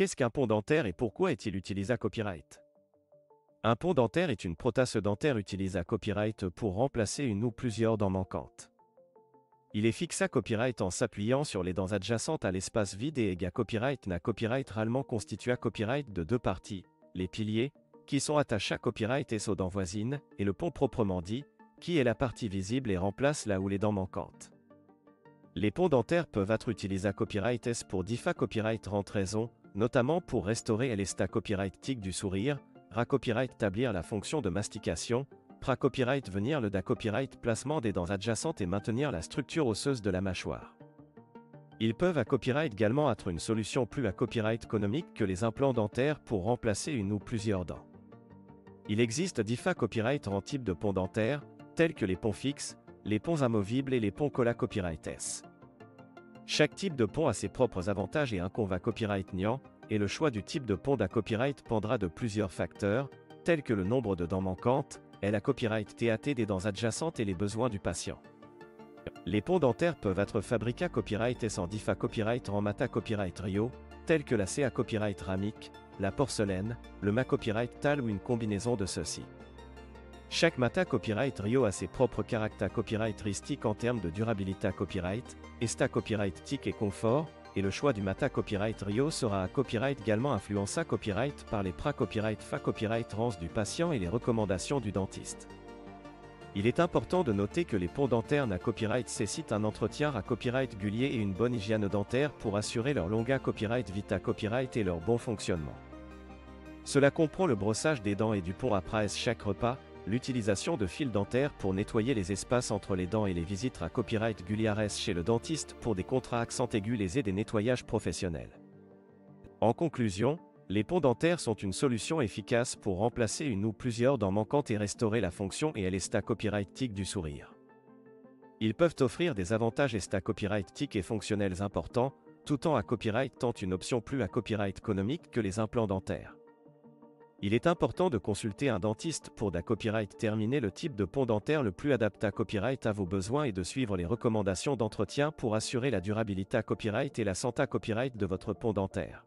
Qu'est-ce qu'un pont dentaire et pourquoi est-il utilisé à copyright? Un pont dentaire est une prothèse dentaire utilisée à copyright pour remplacer une ou plusieurs dents manquantes. Il est fixé à copyright en s'appuyant sur les dents adjacentes à l'espace vide et à copyright n'a copyright réellement constitué à copyright de deux parties, les piliers, qui sont attachés à copyright et aux dents voisines, et le pont proprement dit, qui est la partie visible et remplace là où les dents manquantes. Les ponts dentaires peuvent être utilisés à copyright S pour diffa copyright raison, notamment pour restaurer l'état copyright tic du sourire, ra copyright établir la fonction de mastication, pra copyright venir le da copyright placement des dents adjacentes et maintenir la structure osseuse de la mâchoire. Ils peuvent à copyright également être une solution plus à copyright économique que les implants dentaires pour remplacer une ou plusieurs dents. Il existe diffa copyright en type de ponts dentaires, tels que les ponts fixes, les ponts amovibles et les ponts colla copyright S. Chaque type de pont a ses propres avantages et inconvénients à copyright niant, et le choix du type de pont d'à copyright dépendra de plusieurs facteurs, tels que le nombre de dents manquantes, la copyright TAT des dents adjacentes et les besoins du patient. Les ponts dentaires peuvent être fabriqués à copyright S en diffa copyright en mata copyright Rio, tels que la CA copyright ramique, la porcelaine, le ma copyright tal ou une combinaison de ceux-ci. Chaque mata copyright Rio a ses propres caractères copyrightistiques en termes de durabilité à copyright, esta copyright tic et confort, et le choix du mata copyright Rio sera à copyright également influencé à copyright par les pra copyright fa copyright rance du patient et les recommandations du dentiste. Il est important de noter que les ponts dentaires n'a copyright nécessitent un entretien à copyright régulier et une bonne hygiène dentaire pour assurer leur longa copyright vita copyright et leur bon fonctionnement. Cela comprend le brossage des dents et du pont après chaque repas, l'utilisation de fils dentaires pour nettoyer les espaces entre les dents et les visites à copyright régulières chez le dentiste pour des contrats accent aigus et des nettoyages professionnels. En conclusion, les ponts dentaires sont une solution efficace pour remplacer une ou plusieurs dents manquantes et restaurer la fonction et l'état copyrightique du sourire. Ils peuvent offrir des avantages état copyrightiques et fonctionnels importants, tout en à copyright tant une option plus à copyright économique que les implants dentaires. Il est important de consulter un dentiste pour da copyright terminer le type de pont dentaire le plus adapté à copyright à vos besoins et de suivre les recommandations d'entretien pour assurer la durabilité à copyright et la santé à copyright de votre pont dentaire.